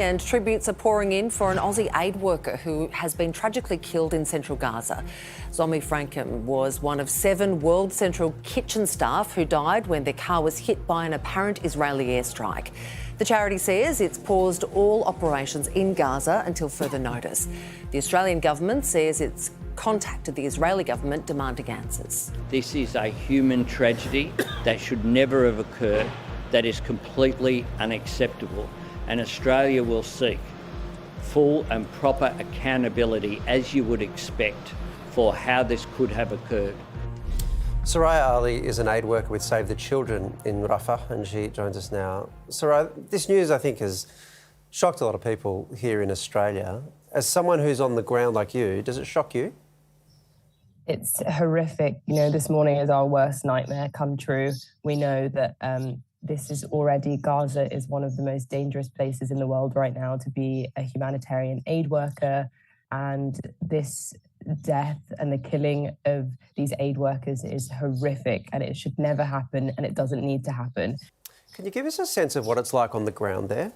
And tributes are pouring in for an Aussie aid worker who has been tragically killed in central Gaza. Zomi Frankcom was one of 7 World Central Kitchen staff who died when their car was hit by an apparent Israeli airstrike. The charity says it's paused all operations in Gaza until further notice. The Australian government says it's contacted the Israeli government demanding answers. This is a human tragedy that should never have occurred, that is completely unacceptable. And Australia will seek full and proper accountability, as you would expect, for how this could have occurred. Soraya Ali is an aid worker with Save the Children in Rafah, and she joins us now. Soraya, this news, I think, has shocked a lot of people here in Australia. As someone who's on the ground like you, does it shock you? It's horrific. You know, this morning is our worst nightmare come true. We know that this is already, Gaza is one of the most dangerous places in the world right now to be a humanitarian aid worker. And this death and the killing of these aid workers is horrific, and it should never happen, and it doesn't need to happen. Can you give us a sense of what it's like on the ground there?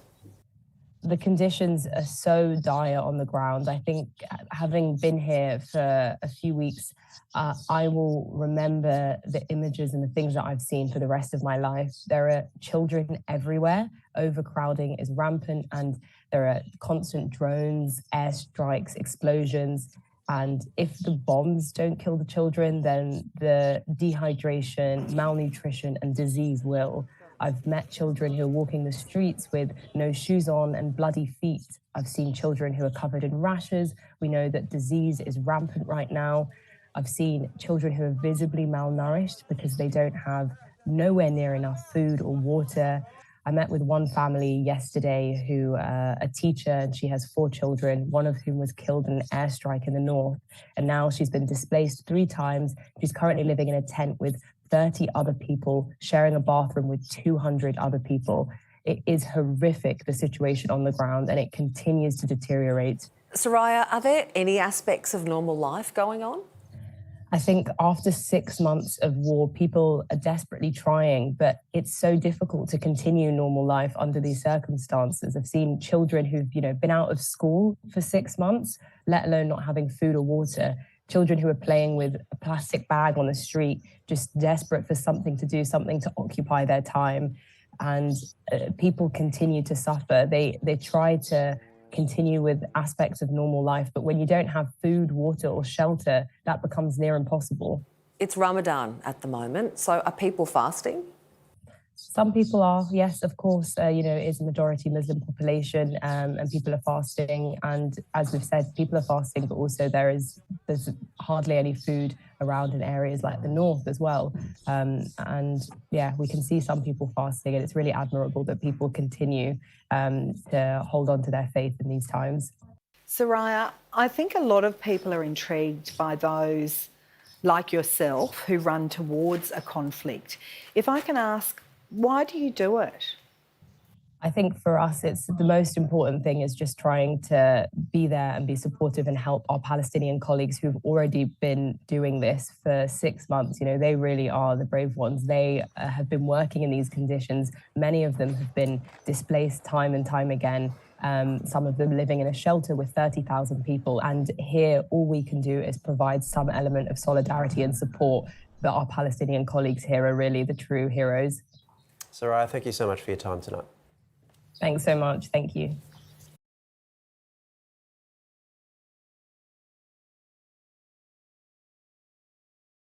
The conditions are so dire on the ground. I think having been here for a few weeks, I will remember the images and the things that I've seen for the rest of my life. There are children everywhere. Overcrowding is rampant, and there are constant drones, airstrikes, explosions. And if the bombs don't kill the children, then the dehydration, malnutrition, and disease will. I've met children who are walking the streets with no shoes on and bloody feet. I've seen children who are covered in rashes. We know that disease is rampant right now. I've seen children who are visibly malnourished because they don't have nowhere near enough food or water. I met with one family yesterday who, a teacher, and she has 4 children, one of whom was killed in an airstrike in the north. And now she's been displaced 3 times. She's currently living in a tent with 30 other people, sharing a bathroom with 200 other people. It is horrific, the situation on the ground, and it continues to deteriorate. Soraya, are there any aspects of normal life going on? I think after 6 months of war, people are desperately trying, but it's so difficult to continue normal life under these circumstances. I've seen children who've, been out of school for 6 months, let alone not having food or water. Children who are playing with a plastic bag on the street, just desperate for something to do, something to occupy their time. And people continue to suffer. They try to continue with aspects of normal life, but when you don't have food, water, or shelter, that becomes near impossible. It's Ramadan at the moment, so are people fasting? Some people are, yes, of course. It's a majority Muslim population, and people are fasting. And as we've said, people are fasting, but also there's hardly any food around in areas like the north as well. We can see some people fasting, and it's really admirable that people continue to hold on to their faith in these times. Soraya, I think a lot of people are intrigued by those like yourself who run towards a conflict. If I can ask, why do you do it? I think for us, it's the most important thing is just trying to be there and be supportive and help our Palestinian colleagues who've already been doing this for 6 months. They really are the brave ones. They have been working in these conditions. Many of them have been displaced time and time again. Some of them living in a shelter with 30,000 people. And here, all we can do is provide some element of solidarity and support. But our Palestinian colleagues here are really the true heroes. Soraya, thank you so much for your time tonight. Thanks so much. Thank you.